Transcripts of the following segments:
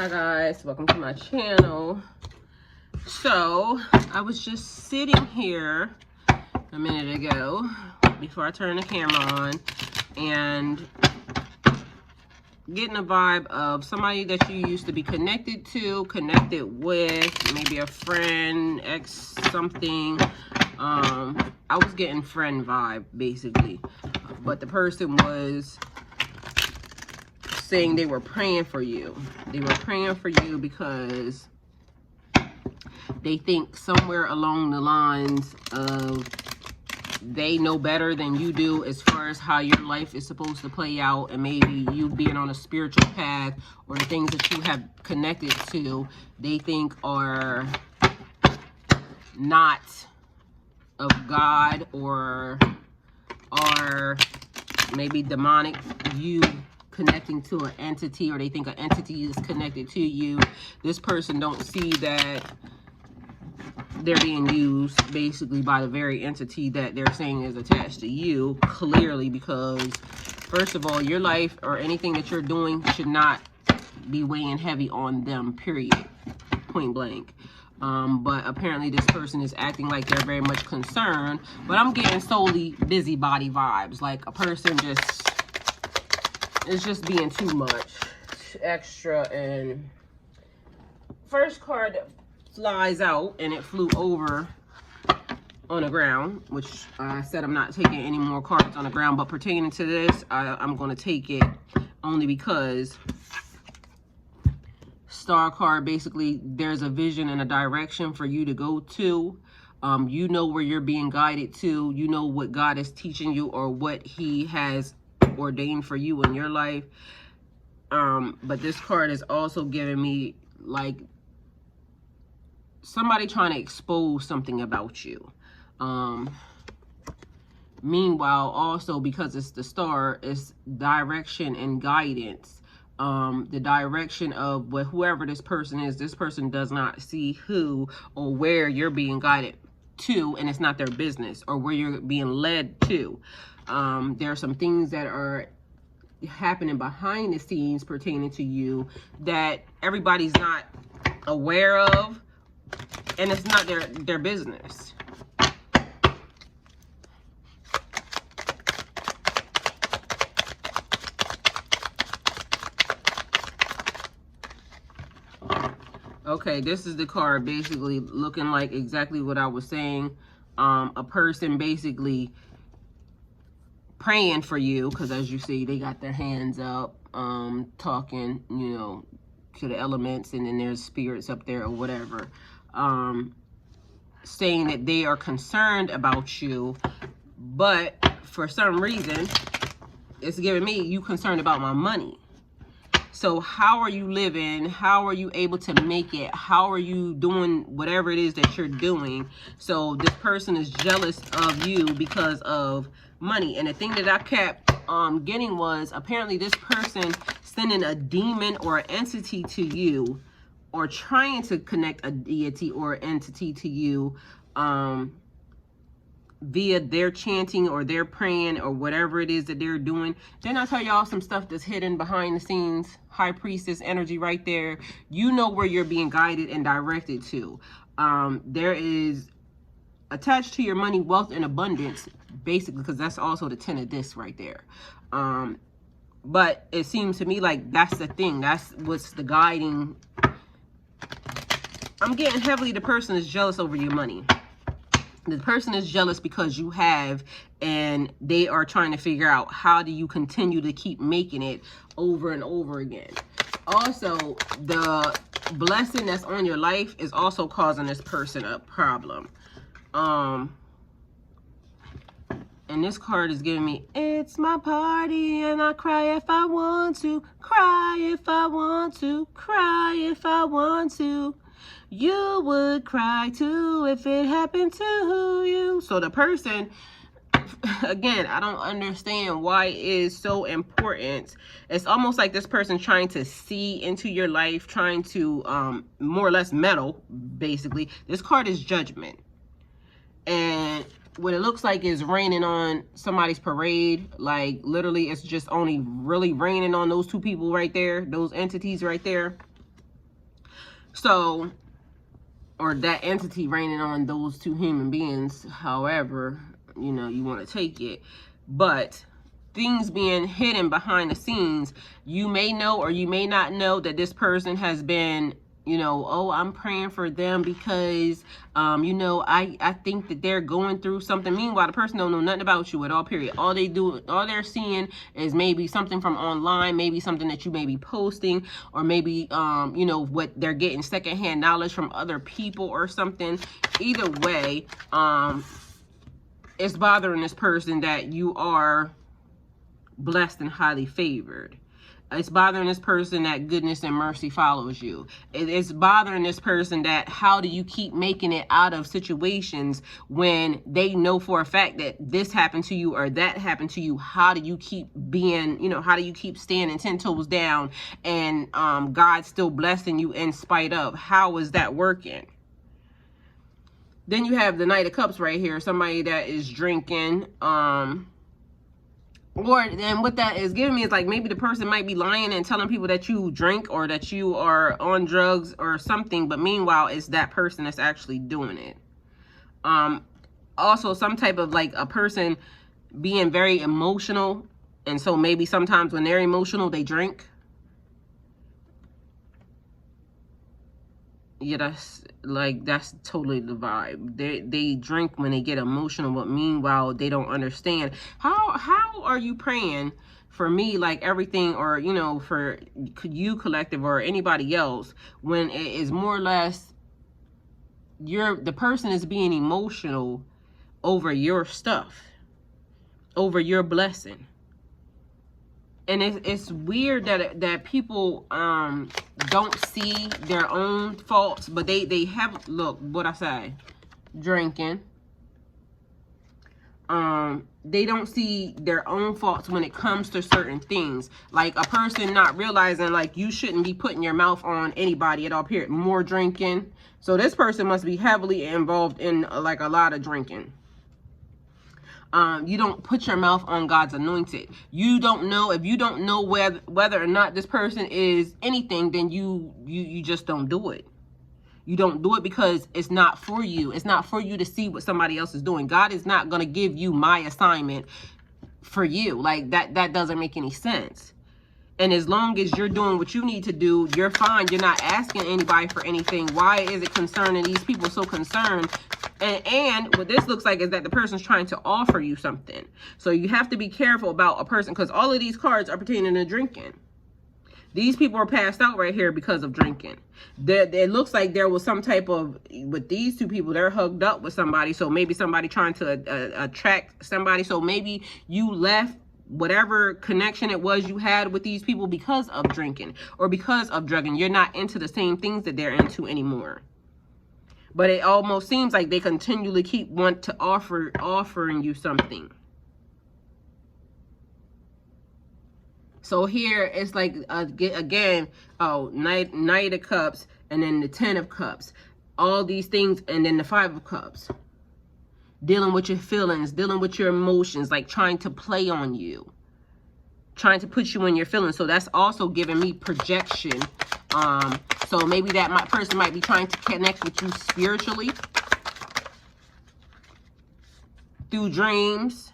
Hi guys, welcome to my channel. So I was just sitting here a minute ago before I turned the camera on and getting a vibe of somebody that you used to be connected to, connected with, maybe a friend, ex something. I was getting friend vibe basically, but the person was saying they were praying for you. They were praying for you because they think somewhere along the lines of they know better than you do as far as how your life is supposed to play out, and maybe you being on a spiritual path or the things that you have connected to, they think are not of God or are maybe demonic. You connecting to an entity, or they think an entity is connected to you. This person don't see that they're being used basically by the very entity that they're saying is attached to you, clearly, because first of all, your life or anything that you're doing should not be weighing heavy on them, period, point blank. But apparently this person is acting like they're very much concerned, but I'm getting solely busybody vibes, like a person it's just being too much extra. And first card that flies out, and it flew over on the ground, which I said I'm not taking any more cards on the ground, but pertaining to this, I'm going to take it only because star card, basically there's a vision and a direction for you to go to. You know where you're being guided to. You know what God is teaching you or what he has ordained for you in your life. But this card is also giving me like somebody trying to expose something about you. Meanwhile, also because it's the star, it's direction and guidance. The direction of whoever this person is, this person does not see who or where you're being guided to, and it's not their business, or where you're being led to. There are some things that are happening behind the scenes pertaining to you that everybody's not aware of, and it's not their business. Okay, this is the card basically looking like exactly what I was saying. A person basically praying for you, because as you see, they got their hands up, talking, you know, to the elements, and then there's spirits up there or whatever, saying that they are concerned about you, but for some reason, it's giving me, you concerned about my money. So how are you living? How are you able to make it? How are you doing whatever it is that you're doing? So this person is jealous of you because of money. And the thing that I kept getting was, apparently this person sending a demon or an entity to you, or trying to connect a deity or entity to you via their chanting or their praying or whatever it is that they're doing. Then I'll tell y'all some stuff that's hidden behind the scenes. High priestess energy right there. You know where you're being guided and directed to. There is attached to your money, wealth, and abundance, basically, because that's also the 10 of this right there. But it seems to me like that's the thing. That's what's the guiding. I'm getting heavily the person is jealous over your money. The person is jealous because you have, and they are trying to figure out how do you continue to keep making it over and over again. Also, the blessing that's on your life is also causing this person a problem. And this card is giving me, it's my party and I cry if I want to, cry if I want to, cry if I want to. You would cry too if it happened to you. So the person, again, I don't understand why it is so important. It's almost like this person trying to see into your life, trying to more or less meddle, basically. This card is judgment. And what it looks like is raining on somebody's parade. Like literally it's just only really raining on those two people right there, those entities right there. So, or that entity raining on those two human beings, however, you know, you want to take it. But things being hidden behind the scenes, you may know or you may not know that this person has been, you know, oh, I'm praying for them because, you know, I think that they're going through something. Meanwhile, the person don't know nothing about you at all, period. All they're seeing is maybe something from online, maybe something that you may be posting, or maybe, you know, what they're getting secondhand knowledge from other people or something. Either way, it's bothering this person that you are blessed and highly favored. It's bothering this person that goodness and mercy follows you. It's bothering this person that how do you keep making it out of situations when they know for a fact that this happened to you or that happened to you? How do you keep being, you know, how do you keep standing 10 toes down and God's still blessing you in spite of? How is that working? Then you have the Knight of Cups right here. Somebody that is drinking, or then what that is giving me is like maybe the person might be lying and telling people that you drink or that you are on drugs or something, but meanwhile it's that person that's actually doing it. Also some type of like a person being very emotional, and so maybe sometimes when they're emotional they drink. Yeah, that's totally the vibe. They drink when they get emotional, but meanwhile they don't understand. How are you praying for me, like everything, or you know, for you collective or anybody else, when it is more or less the person is being emotional over your stuff, over your blessing. And it's weird that people don't see their own faults, but they have, look what I say, drinking. They don't see their own faults when it comes to certain things. Like a person not realizing like you shouldn't be putting your mouth on anybody at all, period. More drinking. So this person must be heavily involved in like a lot of drinking. You don't put your mouth on God's anointed. You don't know, if you don't know whether or not this person is anything, then you just don't do it. You don't do it because it's not for you. It's not for you to see what somebody else is doing. God is not going to give you my assignment for you. Like that doesn't make any sense. And as long as you're doing what you need to do, you're fine. You're not asking anybody for anything. Why is it concerning these people so concerned? And what this looks like is that the person's trying to offer you something. So you have to be careful about a person, because all of these cards are pertaining to drinking. These people are passed out right here because of drinking. It looks like there was some type of, with these two people, they're hugged up with somebody. So maybe somebody trying to attract somebody. So maybe you left whatever connection it was you had with these people because of drinking or because of drugging. You're not into the same things that they're into anymore. But it almost seems like they continually keep offering you something. So here it's like again, oh, Knight of Cups, and then the 10 of Cups, all these things, and then the 5 of Cups. Dealing with your feelings, dealing with your emotions, like trying to play on you, trying to put you in your feelings. So that's also giving me projection. So maybe that person might be trying to connect with you spiritually through dreams,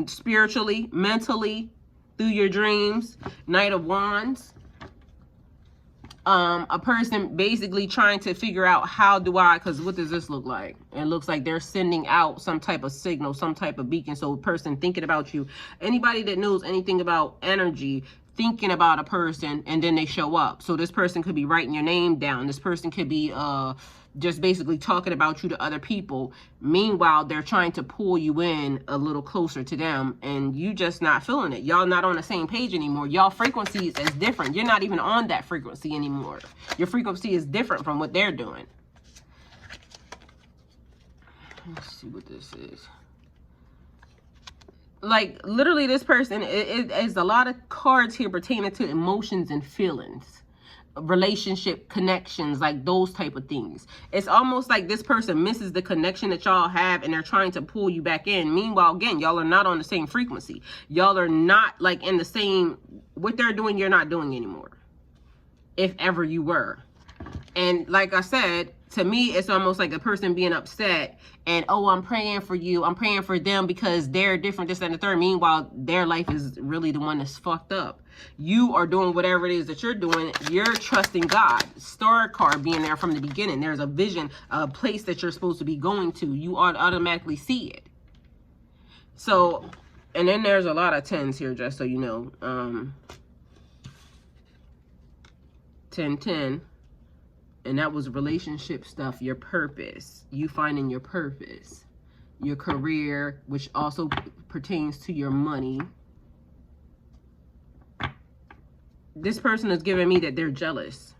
spiritually, mentally, through your dreams. Knight of Wands. A person basically trying to figure out how do I, because what does this look like? It looks like they're sending out some type of signal, some type of beacon. So a person thinking about you, anybody that knows anything about energy, thinking about a person and then they show up. So this person could be writing your name down. This person could be just basically talking about you to other people. Meanwhile, they're trying to pull you in a little closer to them, and you just not feeling it. Y'all not on the same page anymore. Y'all frequencies is different. You're not even on that frequency anymore. Your frequency is different from what they're doing. Let's see what this is. Like literally this person, it is a lot of cards here pertaining to emotions and feelings, relationship connections, like those type of things. It's almost like this person misses the connection that y'all have and they're trying to pull you back in. Meanwhile, again, y'all are not on the same frequency. Y'all are not like in the same, what they're doing, you're not doing anymore. If ever you were. And like I said, to me, it's almost like a person being upset and, oh, I'm praying for you. I'm praying for them because they're different, this, and the third. Meanwhile, their life is really the one that's fucked up. You are doing whatever it is that you're doing. You're trusting God. Star card being there from the beginning. There's a vision, a place that you're supposed to be going to. You automatically see it. So, and then there's a lot of 10s here, just so you know. 10, 10. And that was relationship stuff, your purpose, you finding your purpose, your career, which also pertains to your money. This person is giving me that they're jealous.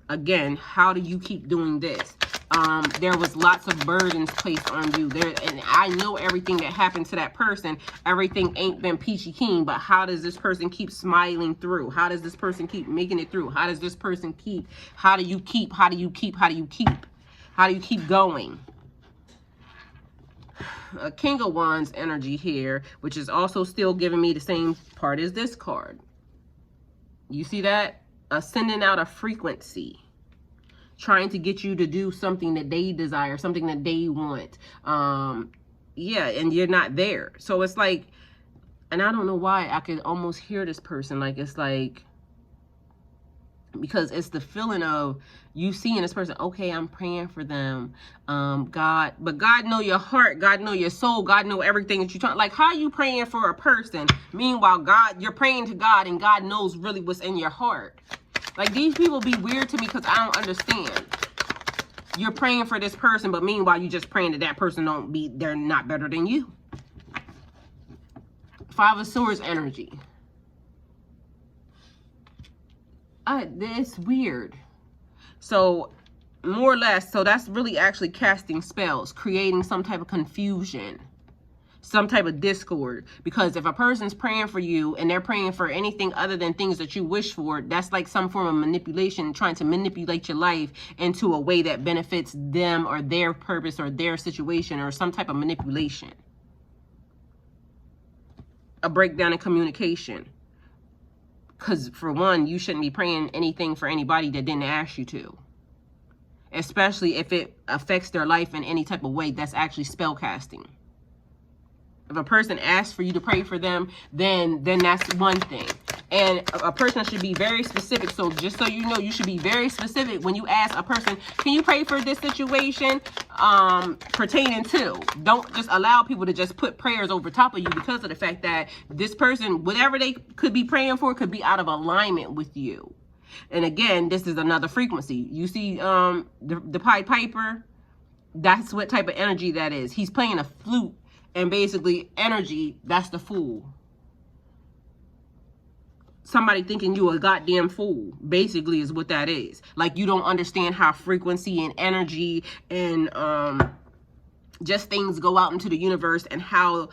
Again, how do you keep doing this? There was lots of burdens placed on you there, and I know everything that happened to that person. Everything ain't been peachy keen, but how does this person keep smiling through? How does this person keep making it through? How does this person keep? How do you keep? How do you keep? How do you keep? How do you keep going? A King of Wands energy here, which is also still giving me the same part as this card. You see that? Sending out a frequency, trying to get you to do something that they desire, something that they want. Yeah, and you're not there. So it's like, and I don't know why I could almost hear this person. Like, it's like, because it's the feeling of you seeing this person, okay, I'm praying for them, God, but God know your heart, God know your soul, God know everything that you're trying. Like, how are you praying for a person? Meanwhile, God, you're praying to God, and God knows really what's in your heart. Like, these people be weird to me because I don't understand. You're praying for this person, but meanwhile, you just praying that that person they're not better than you. 5 of Swords energy. It's weird. So, more or less, so that's really actually casting spells, creating some type of confusion, some type of discord. Because if a person's praying for you and they're praying for anything other than things that you wish for, that's like some form of manipulation, trying to manipulate your life into a way that benefits them or their purpose or their situation, or some type of manipulation. A breakdown in communication. Because for one, you shouldn't be praying anything for anybody that didn't ask you to. Especially if it affects their life in any type of way, that's actually spell casting. If a person asks for you to pray for them, then that's one thing. And a person should be very specific. So just so you know, you should be very specific when you ask a person, can you pray for this situation pertaining to? Don't just allow people to just put prayers over top of you, because of the fact that this person, whatever they could be praying for, could be out of alignment with you. And again, this is another frequency. You see the Pied Piper? That's what type of energy that is. He's playing a flute. And basically, energy, that's the fool. Somebody thinking you a goddamn fool, basically, is what that is. Like, you don't understand how frequency and energy and just things go out into the universe, and how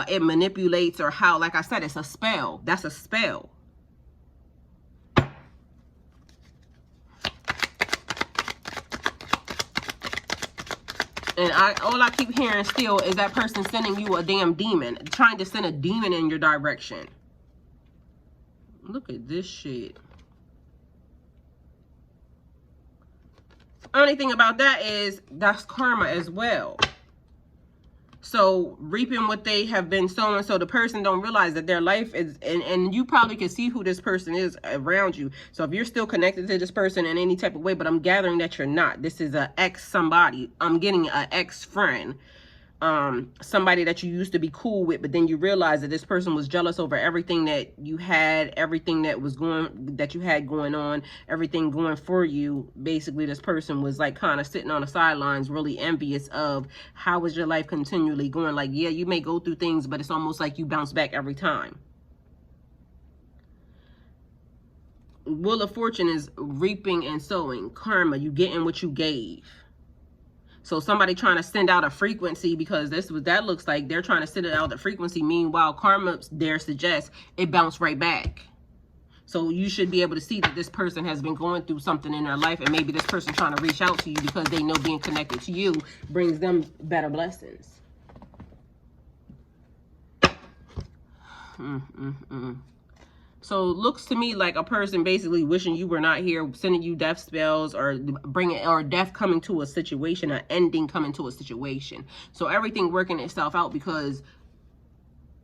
it manipulates, or how, like I said, it's a spell. That's a spell. And all I keep hearing still is that person sending you a damn demon. Trying to send a demon in your direction. Look at this shit. Only thing about that is that's karma as well. So reaping what they have been sowing. So the person don't realize that their life is, and you probably can see who this person is around you. So if you're still connected to this person in any type of way, but I'm gathering that you're not. This is an ex somebody. I'm getting an ex friend. Somebody that you used to be cool with, but then you realize that this person was jealous over everything that you had, everything that you had going on, everything going for you. Basically, this person was like kind of sitting on the sidelines, really envious of how is your life continually going. Like, yeah, you may go through things, but it's almost like you bounce back every time. Wheel of Fortune is reaping and sowing. Karma, you getting what you gave. So somebody trying to send out a frequency, because this is what that looks like. They're trying to send out the frequency. Meanwhile, karma there suggests it bounced right back. So you should be able to see that this person has been going through something in their life, and maybe this person trying to reach out to you because they know being connected to you brings them better blessings. So it looks to me like a person basically wishing you were not here, sending you death spells, or death coming to a situation, an ending coming to a situation. So everything working itself out because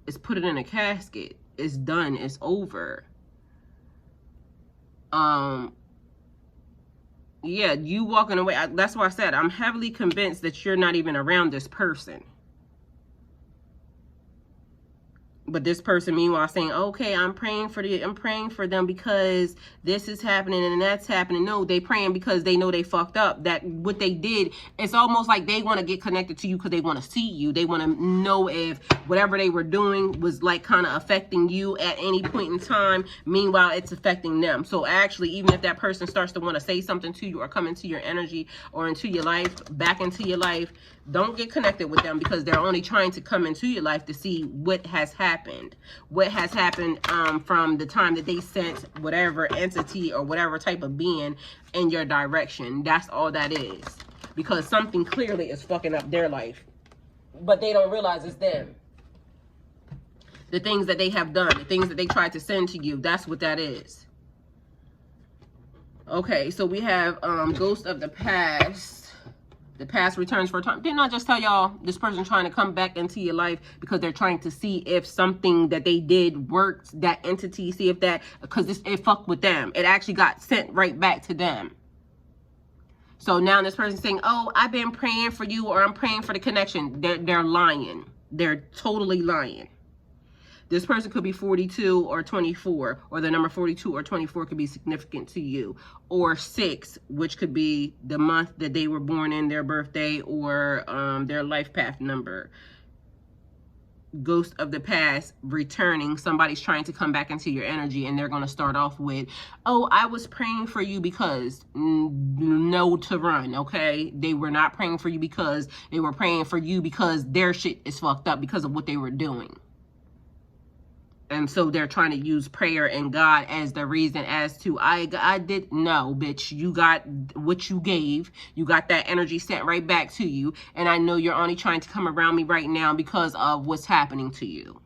it's put it in a casket. It's done. It's over. Yeah, you walking away. That's why I said I'm heavily convinced that you're not even around this person. But this person, meanwhile, saying, okay, I'm praying for them because this is happening and that's happening. No, they praying because they know they fucked up. That what they did, it's almost like they want to get connected to you because they want to see you. They want to know if whatever they were doing was like kind of affecting you at any point in time. Meanwhile, it's affecting them. So actually, even if that person starts to want to say something to you or come into your energy or into your life, back into your life, don't get connected with them because they're only trying to come into your life to see what has happened. What has happened from the time that they sent whatever entity or whatever type of being in your direction. That's all that is. Because something clearly is fucking up their life. But they don't realize it's them. The things that they have done, the things that they tried to send to you, that's what that is. Okay, so we have Ghost of the Past. The past returns for a time. Didn't I just tell y'all this person trying to come back into your life because they're trying to see if something that they did worked, that entity, see if that, because it fucked with them. It actually got sent right back to them. So now this person's saying, oh, I've been praying for you or I'm praying for the connection. They're lying. They're totally lying. This person could be 42 or 24, or the number 42 or 24 could be significant to you. Or 6, which could be the month that they were born in, their birthday, or their life path number. Ghost of the past returning. Somebody's trying to come back into your energy and they're going to start off with, oh, I was praying for you because no to run. Okay, they were not praying for you because they were praying for you because their shit is fucked up because of what they were doing. And so they're trying to use prayer and God as the reason as to, I did, no, bitch, you got what you gave. You got that energy sent right back to you. And I know you're only trying to come around me right now because of what's happening to you.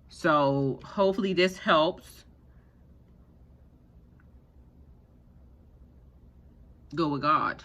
So hopefully this helps. Go with God.